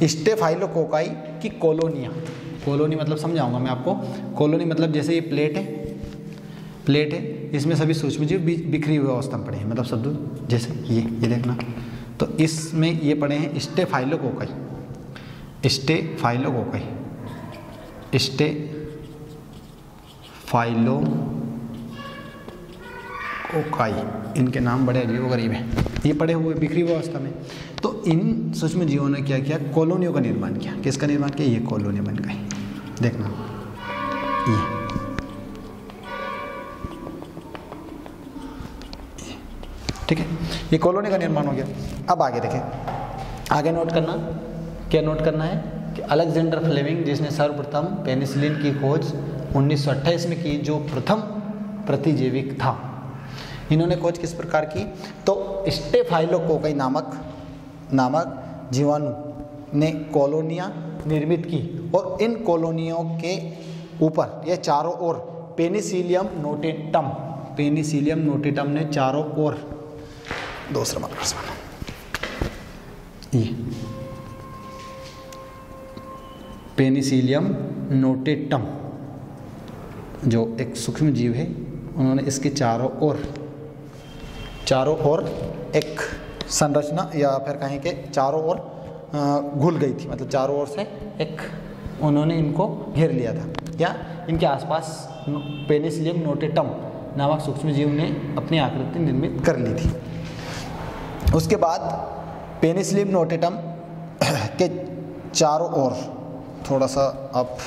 स्टेफाइलोकोकाई की कॉलोनी मतलब समझाऊंगा मैं आपको। कॉलोनी मतलब जैसे ये प्लेट है, इसमें सभी सूक्ष्मजीव बिखरी हुई अवस्था में पड़े हैं, मतलब शब्द जैसे ये देखना, तो इसमें ये पड़े हैं स्टेफाइलोकोकाई, इनके नाम बड़े अजीब गरीब हैं, ये पड़े हुए बिखरी हुई अवस्था में। तो इन सूक्ष्म जीवों ने क्या किया, कॉलोनियों का निर्माण किया। किसका निर्माण किया, ये कॉलोनी बन गई, देखना ये ठीक है, ये कॉलोनी का निर्माण हो गया। अब आगे देखें, आगे नोट करना, क्या नोट करना है कि अलेक्जेंडर फ्लेमिंग जिसने सर्वप्रथम पेनिसिलिन की खोज 1928 में की, जो प्रथम प्रतिजैविक था, इन्होंने खोज किस प्रकार की, तो स्टेफाइलोकोकाई नामक जीवाणु ने कॉलोनियाँ निर्मित की और इन कॉलोनियों के ऊपर ये चारों ओर पेनिसिलियम नोटेटम ने चारों ओर दूसरा मार्कर से बना, ये पेनिसिलियम नोटेटम जो एक सूक्ष्म जीव है, उन्होंने इसके चारों ओर एक संरचना या फिर कहें कि चारों ओर घुल गई थी, मतलब चारों ओर से एक उन्होंने इनको घेर लिया था, या इनके आसपास पेनिसिलियम नोटेटम नामक सूक्ष्म जीव ने अपनी आकृति निर्मित कर ली थी। उसके बाद पेनिसिलियम नोटेटम के चारों ओर थोड़ा सा आप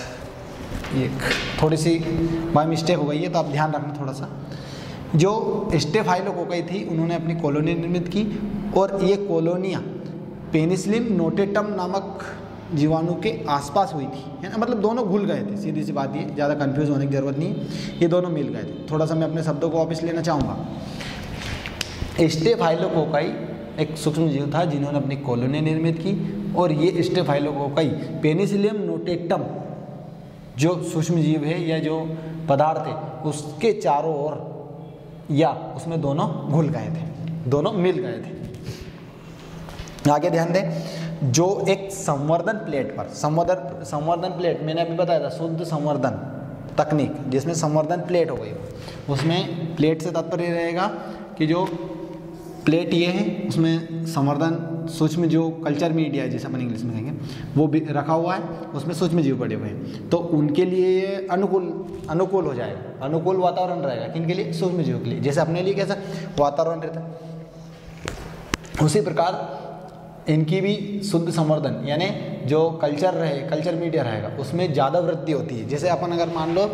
थोड़ी सी बाय मिस्टेक हो गई है, तो आप ध्यान रखना थोड़ा सा। जो स्टेफाइलोकोकाई थी, उन्होंने अपनी कॉलोनी निर्मित की और ये कॉलोनियाँ पेनिसिलियम नोटेटम नामक जीवाणु के आसपास हुई थी, है ना, मतलब दोनों घुल गए थे, सीधी सी बात ये, ज़्यादा कंफ्यूज होने की ज़रूरत नहीं है, ये दोनों मिल गए थे। थोड़ा सा मैं अपने शब्दों को वापस लेना चाहूँगा। स्टेफाइलोकोकाई एक सूक्ष्म जीव था जिन्होंने अपनी कॉलोनी निर्मित की, और ये स्टेफाइलोकोकाई पेनिसिलियम नोटेटम जो सूक्ष्म जीव है या जो पदार्थ है, उसके चारों ओर या उसमें दोनों घुल गए थे, दोनों मिल गए थे। आगे ध्यान दें, जो एक संवर्धन प्लेट पर संवर्धन प्लेट मैंने अभी बताया था, शुद्ध संवर्धन तकनीक जिसमें संवर्धन प्लेट हो गई, उसमें प्लेट से तात्पर्य रहेगा कि जो प्लेट ये है, उसमें संवर्धन सूक्ष्म जो कल्चर मीडिया है, जैसे अपन इंग्लिश में कहेंगे, वो भी रखा हुआ है, उसमें सूक्ष्म जीव पड़े हुए हैं, तो उनके लिए ये अनुकूल हो जाएगा, अनुकूल वातावरण रहेगा। किनके लिए, सूक्ष्म जीव के लिए, जैसे अपने लिए कैसा वातावरण रहता है, उसी प्रकार इनकी भी शुद्ध संवर्धन यानी जो कल्चर मीडिया रहेगा, उसमें ज़्यादा वृद्धि होती है। जैसे अपन अगर मान लो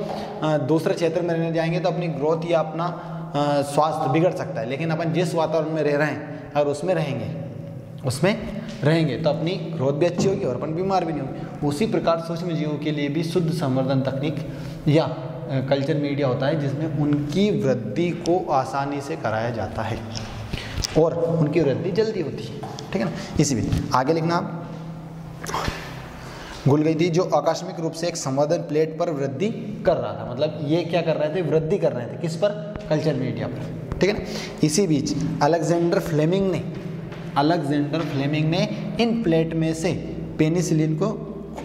दूसरे क्षेत्र में रहने जाएंगे तो अपनी ग्रोथ या अपना स्वास्थ्य बिगड़ सकता है, लेकिन अपन जिस वातावरण में रह रहे हैं अगर उसमें रहेंगे तो अपनी ग्रोथ भी अच्छी होगी और अपन बीमार भी नहीं होंगे। उसी प्रकार सूक्ष्म जीवों के लिए भी शुद्ध संवर्धन तकनीक या कल्चर मीडिया होता है, जिसमें उनकी वृद्धि को आसानी से कराया जाता है और उनकी वृद्धि जल्दी होती है, ठीक है ना। इसी भी आगे लिखना, आप घुल गई थी जो आकस्मिक रूप से एक संवर्धन प्लेट पर वृद्धि कर रहा था, मतलब ये क्या कर रहे थे, वृद्धि कर रहे थे, किस पर, कल्चर मीडिया पर, ठीक है ना। इसी बीच अलेक्जेंडर फ्लेमिंग ने इन प्लेट में से पेनिसिलिन को,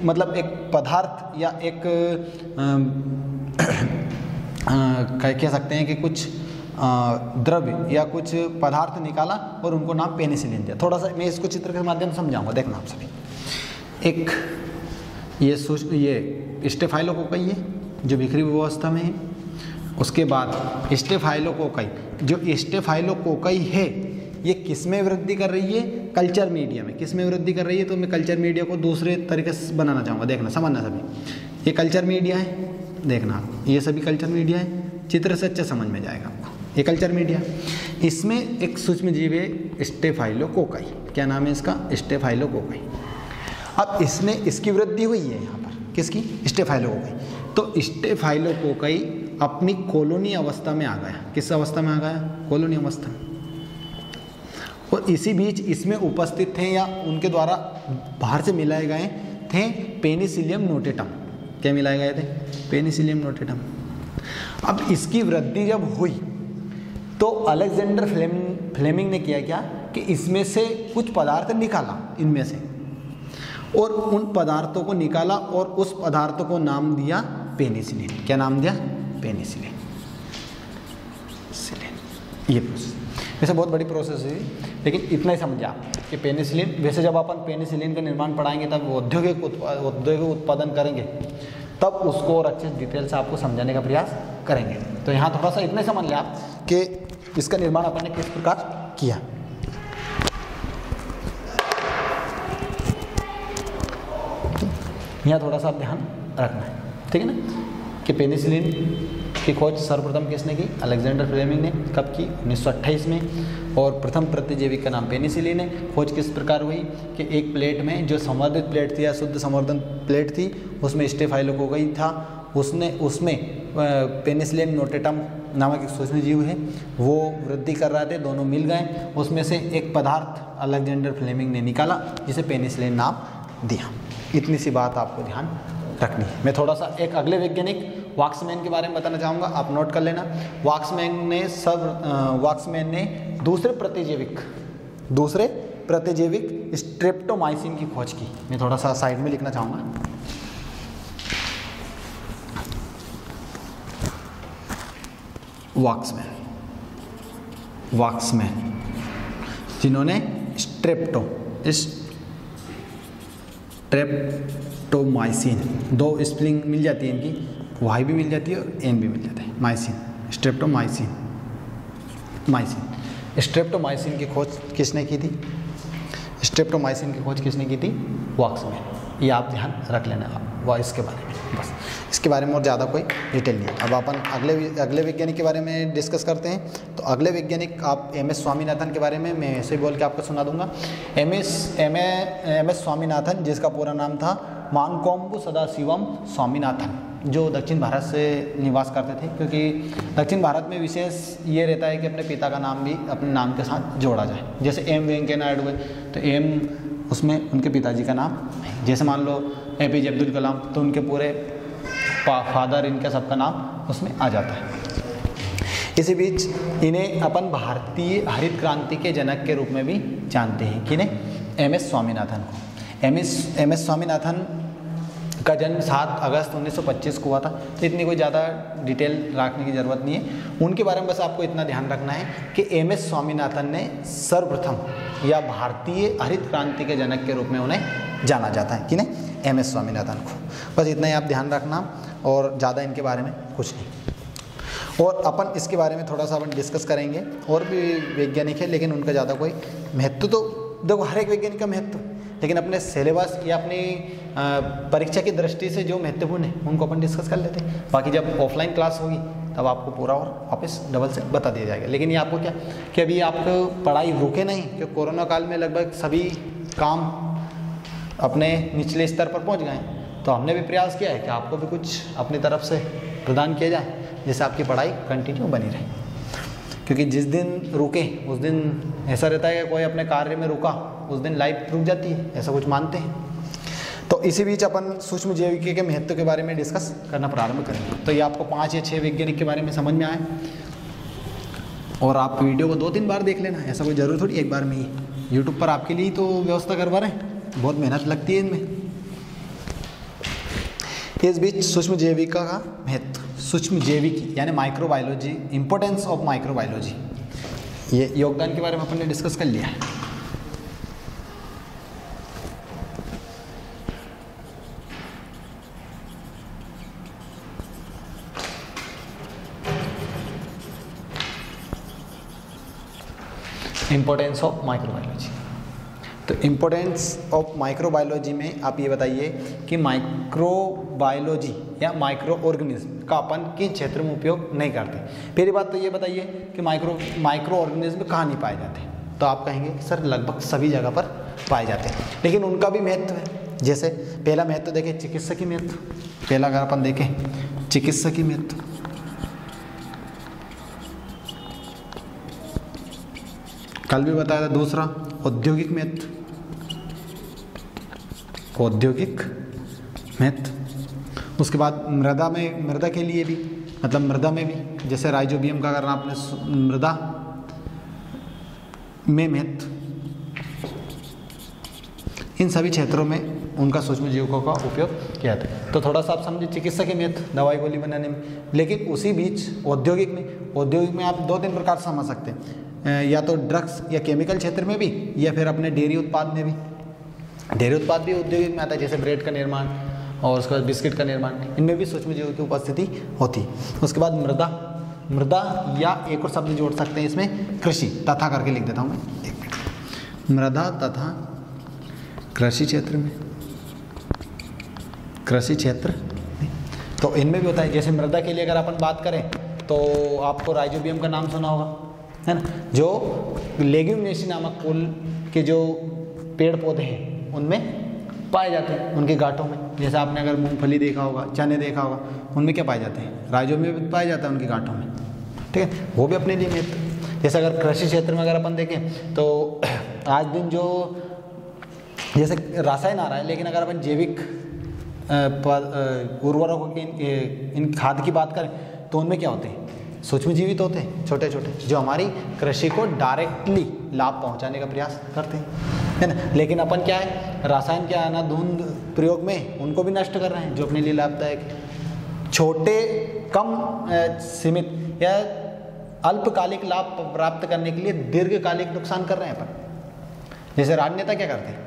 मतलब एक पदार्थ या एक कह सकते हैं कि कुछ द्रव्य या कुछ पदार्थ निकाला और उनको नाम पेनिसिलिन दिया। थोड़ा सा मैं इसको चित्र के माध्यम से समझाऊंगा, देखना आप सभी। एक ये स्टेफाइलोकोकाई है जो बिखरी हुई अवस्था में है। उसके बाद स्टेफाइलोकोकाई, जो स्टेफाइलोकोकाई है ये किस में वृद्धि कर रही है, कल्चर मीडिया में। किस में वृद्धि कर रही है, तो मैं कल्चर मीडिया को दूसरे तरीके से बनाना चाहूँगा, देखना समझना सभी। ये कल्चर मीडिया है, देखना ये सभी कल्चर मीडिया है, चित्र से अच्छा समझ में जाएगा आपको। ये कल्चर मीडिया, इसमें एक सूक्ष्म जीव है स्टेफाइलोकोकाई, क्या नाम है इसका, स्टेफाइलोकोकाई। अब इसमें इसकी वृद्धि हुई है यहाँ पर, किसकी, स्टेफाइलोकोकाई। तो स्टेफाइलोकोकाई अपनी कॉलोनी अवस्था में आ गया। किस अवस्था में आ गया, कॉलोनी अवस्था में। और इसी बीच इसमें उपस्थित थे या उनके द्वारा बाहर से मिलाए गए थे पेनिसिलियम नोटेटम। क्या मिलाए गए थे, पेनिसिलियम नोटेटम। अब इसकी वृद्धि जब हुई तो अलेक्जेंडर फ्लेमिंग ने किया क्या कि इसमें से कुछ पदार्थ निकाला, इनमें से, और उन पदार्थों को निकाला और उस पदार्थ को नाम दिया पेनिसिलिन। क्या नाम दिया? पेनिसिलिन। ये प्रोसेस वैसे बहुत बड़ी प्रोसेस है, लेकिन इतना ही समझिए आप कि पेनिसिलिन, वैसे जब अपन पेनिसिलिन का निर्माण पढ़ाएंगे तब औद्योगिक उत्पादन करेंगे तब उसको और अच्छे डिटेल से आपको समझाने का प्रयास करेंगे। तो यहाँ थोड़ा सा इतना ही समझ लें आप कि इसका निर्माण अपन ने किस प्रकार किया। यहाँ थोड़ा सा ध्यान रखना है, ठीक है ना, कि पेनिसिलिन की खोज सर्वप्रथम किसने की? अलेक्जेंडर फ्लेमिंग ने। कब की? 1928 में। और प्रथम प्रतिजैविक का नाम पेनिसिलिन है। खोज किस प्रकार हुई कि एक प्लेट में जो संवर्धित प्लेट थी या शुद्ध संवर्धन प्लेट थी उसमें स्टेफाइलोकोकाई था, उसमें पेनिसिलिन नोटेटम नामक एक सूक्ष्मजीव है वो वृद्धि कर रहे थे, दोनों मिल गए, उसमें से एक पदार्थ अलेक्जेंडर फ्लेमिंग ने निकाला जिसे पेनिसिलिन नाम दिया। इतनी सी बात आपको ध्यान रखनी है। मैं थोड़ा सा एक अगले वैज्ञानिक वाक्समैन के बारे में बताना चाहूँगा, आप नोट कर लेना। वाक्समैन ने दूसरे प्रतिजैविक स्ट्रेप्टोमाइसिन की खोज की। मैं थोड़ा सा साइड में लिखना चाहूँगा। वाक्समैन जिन्होंने स्ट्रेप्टोमाइसिन, दो स्पेलिंग मिल जाती है इनकी, वाई भी मिल जाती है और एन भी मिल जाता है, माइसिन, स्ट्रेप्टोमाइसिन की खोज किसने की थी? स्ट्रेप्टोमाइसिन की खोज किसने की थी? वाक्समैन। ये आप ध्यान रख लेना वह इसके बारे में, बस इसके बारे में और ज़्यादा कोई डिटेल नहीं है। अब अपन अगले वैज्ञानिक के बारे में डिस्कस करते हैं। तो अगले वैज्ञानिक आप MS स्वामीनाथन के बारे में मैं ऐसे ही बोल के आपको सुना दूंगा। MS स्वामीनाथन, जिसका पूरा नाम था मानकोम्बु सदाशिवम स्वामीनाथन, जो दक्षिण भारत से निवास करते थे, क्योंकि दक्षिण भारत में विशेष ये रहता है कि अपने पिता का नाम भी अपने नाम के साथ जोड़ा जाए। जैसे M वेंकैया नायडू है तो M उसमें उनके पिताजी का नाम, जैसे मान लो APJ अब्दुल कलाम तो उनके पूरे फादर, इनका सबका नाम उसमें आ जाता है। इसी बीच इन्हें अपन भारतीय हरित क्रांति के जनक के रूप में भी जानते हैं। किन्हें? MS स्वामीनाथन को। MS स्वामीनाथन का जन्म 7 अगस्त 1925 को हुआ था, तो इतनी कोई ज़्यादा डिटेल रखने की ज़रूरत नहीं है। उनके बारे में बस आपको इतना ध्यान रखना है कि MS स्वामीनाथन ने सर्वप्रथम या भारतीय हरित क्रांति के जनक के रूप में उन्हें जाना जाता है। किन्हें? MS स्वामीनाथन को। बस इतना ही आप ध्यान रखना और ज़्यादा इनके बारे में कुछ नहीं। और अपन इसके बारे में थोड़ा सा अपन डिस्कस करेंगे। और भी वैज्ञानिक है लेकिन उनका ज़्यादा कोई महत्व, तो देखो हर एक वैज्ञानिक का महत्व, लेकिन अपने सिलेबस या अपनी परीक्षा की दृष्टि से जो महत्वपूर्ण है उनको अपन डिस्कस कर लेते हैं। बाकी जब ऑफलाइन क्लास होगी तब आपको पूरा और वापस डबल से बता दिया जाएगा। लेकिन ये आपको क्या कि अभी आपको पढ़ाई रुके नहीं, कि कोरोना काल में लगभग सभी काम अपने निचले स्तर पर पहुंच गए, तो हमने भी प्रयास किया है कि आपको भी कुछ अपनी तरफ से प्रदान किया जाए जिससे आपकी पढ़ाई कंटिन्यू बनी रहे। क्योंकि जिस दिन रुके उस दिन ऐसा रहता है कि कोई अपने कार्य में रुका उस दिन लाइफ रुक जाती है, ऐसा कुछ मानते हैं। तो इसी बीच अपन सूक्ष्म जैविकी के महत्व के बारे में डिस्कस करना प्रारंभ करेंगे। तो ये आपको 5 या 6 वैज्ञानिक के बारे में समझ में आए, और आप वीडियो को 2-3 बार देख लेना, ऐसा कोई ज़रूर थोड़ी एक बार में ही। यूट्यूब पर आपके लिए तो व्यवस्था करवा रहे हैं, बहुत मेहनत लगती है इनमें। इस बीच सूक्ष्म जैविका का महत्व, सूक्ष्म जैविकी यानी माइक्रोबायोलॉजी, इंपॉर्टेंस ऑफ माइक्रोबायोलॉजी, ये योगदान के बारे में अपन ने डिस्कस कर लिया है। इंपॉर्टेंस ऑफ माइक्रोबायोलॉजी, तो इम्पोर्टेंस ऑफ माइक्रोबायोलॉजी में आप ये बताइए कि माइक्रोबायोलॉजी या माइक्रो ऑर्गेनिज्म का अपन किन क्षेत्र में उपयोग नहीं करते। पहली बात तो ये बताइए कि माइक्रो ऑर्गेनिज्म कहाँ नहीं पाए जाते, तो आप कहेंगे कि सर लगभग सभी जगह पर पाए जाते हैं, लेकिन उनका भी महत्व है। जैसे पहला महत्व देखें चिकित्सकीय महत्व, पहला अगर अपन देखें चिकित्सकीय महत्व, कल भी बताया था। दूसरा औद्योगिक महत्व, औद्योगिक महत्व। उसके बाद मृदा के लिए भी, मतलब मृदा में भी, जैसे राइजोबियम का करना आपने मृदा में महत्व, इन सभी क्षेत्रों में उनका सूक्ष्म जीवकों का उपयोग किया जाता है। तो थोड़ा सा आप समझिए चिकित्सा के मेथ दवाई गोली बनाने में, लेकिन उसी बीच औद्योगिक में आप 2-3 प्रकार से समझ सकते हैं, या तो ड्रग्स या केमिकल क्षेत्र में भी, या फिर अपने डेयरी उत्पाद में भी। डेयरी उत्पाद भी औद्योगिक में आता है, जैसे ब्रेड का निर्माण और उसके बाद बिस्किट का निर्माण, इनमें भी सूक्ष्म जीवों की उपस्थिति होती है। उसके बाद मृदा या एक और शब्द जोड़ सकते हैं इसमें, कृषि तथा करके लिख देता हूँ मैं, 1 मिनट। मृदा तथा कृषि क्षेत्र में, कृषि क्षेत्र तो इनमें भी होता है। जैसे मृदा के लिए अगर अपन बात करें तो आपको राइजोबियम का नाम सुना होगा, है ना, जो लेग्यूमिनेसी नामक कुल के जो पेड़ पौधे हैं उनमें पाए जाते हैं, उनके गांठों में। जैसे आपने अगर मूंगफली देखा होगा, चने देखा होगा, उनमें क्या पाए जाते हैं, राइजोबियम भी पाया जाता है उनके गांठों में, ठीक है, वो भी अपने लिए महत्व। जैसे अगर कृषि क्षेत्र में अगर अपन देखें तो आज दिन जो जैसे रासायन आ रहा है, लेकिन अगर अपन जैविक उर्वरकों की इन खाद की बात करें तो उनमें क्या होते हैं, सूक्ष्म जीवित होते हैं, छोटे छोटे, जो हमारी कृषि को डायरेक्टली लाभ पहुंचाने का प्रयास करते हैं, है ना। लेकिन अपन क्या है, रासायन के अनाधुंध प्रयोग में उनको भी नष्ट कर रहे हैं, जो अपने लिए लाभदायक, छोटे कम सीमित या अल्पकालिक लाभ प्राप्त करने के लिए दीर्घकालिक नुकसान कर रहे हैं अपन। जैसे राजनेता क्या करते हैं,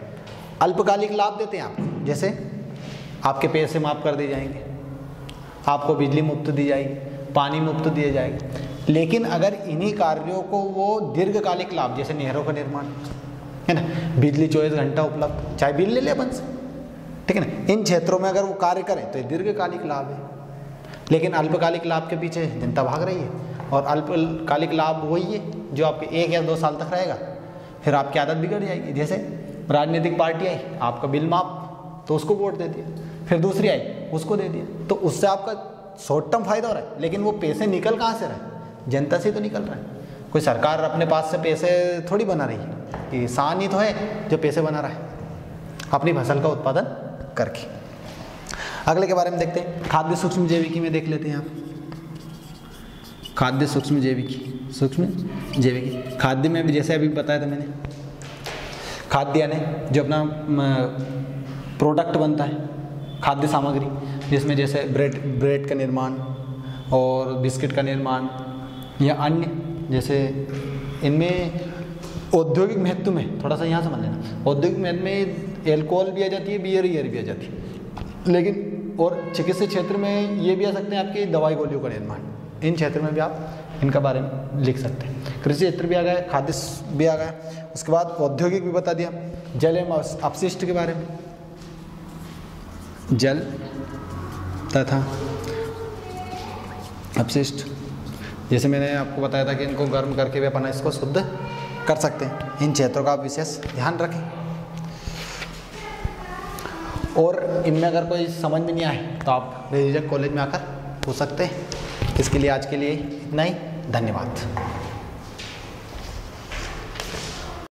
अल्पकालिक लाभ देते हैं आपको, जैसे आपके पैसे माफ कर दिए जाएंगे, आपको बिजली मुफ्त दी जाएगी, पानी मुफ्त दिए जाएंगे, लेकिन अगर इन्हीं कार्यों को वो दीर्घकालिक लाभ, जैसे नहरों का निर्माण, है ना, बिजली 24 घंटा उपलब्ध, चाहे बिल ले ले अपन से, ठीक है ना, इन क्षेत्रों में अगर वो कार्य करें तो ये दीर्घकालिक लाभ है। लेकिन अल्पकालिक लाभ के पीछे जनता भाग रही है, और अल्पकालिक लाभ वही है जो आपके 1 या 2 साल तक रहेगा, फिर आपकी आदत बिगड़ जाएगी। जैसे राजनीतिक पार्टी आई, आपका बिल माफ, तो उसको वोट दे दिया, फिर दूसरी आई, उसको दे दिया, तो उससे आपका शॉर्ट टर्म फायदा हो रहा है, लेकिन वो पैसे निकल कहाँ से रहे, जनता से तो निकल रहा है। कोई सरकार अपने पास से पैसे थोड़ी बना रही है, किसान ही तो है जो पैसे बना रहा है अपनी फसल का उत्पादन करके। अगले के बारे में देखते हैं, खाद्य सूक्ष्म जैविकी में देख लेते हैं आप। खाद्य सूक्ष्म जैविकी खाद्य में भी जैसे अभी बताया था मैंने, खाद्य यानी जो अपना प्रोडक्ट बनता है, खाद्य सामग्री, जिसमें जैसे ब्रेड का निर्माण और बिस्किट का निर्माण या अन्य, जैसे इनमें औद्योगिक महत्व में थोड़ा सा यहाँ समझ लेना, औद्योगिक महत्व में एल्कोहल भी आ जाती है, बियर भी आ जाती है, लेकिन और चिकित्सा क्षेत्र में ये भी आ सकते हैं आपकी दवाई गोलियों का निर्माण, इन क्षेत्र में भी आप इनका बारे में लिख सकते हैं। कृषि क्षेत्र भी आ गया, खाद्य भी आ गया, उसके बाद औद्योगिक भी बता दिया। जल एवं अपशिष्ट के बारे में, जल तथा अपशिष्ट, जैसे मैंने आपको बताया था कि इनको गर्म करके भी अपन इसको शुद्ध कर सकते हैं, इन क्षेत्रों का आप विशेष ध्यान रखें। और इनमें अगर कोई समझ में नहीं आए तो आप बेझिझक कॉलेज में आकर पूछ सकते हैं। इसके लिए आज के लिए इतना ही, धन्यवाद।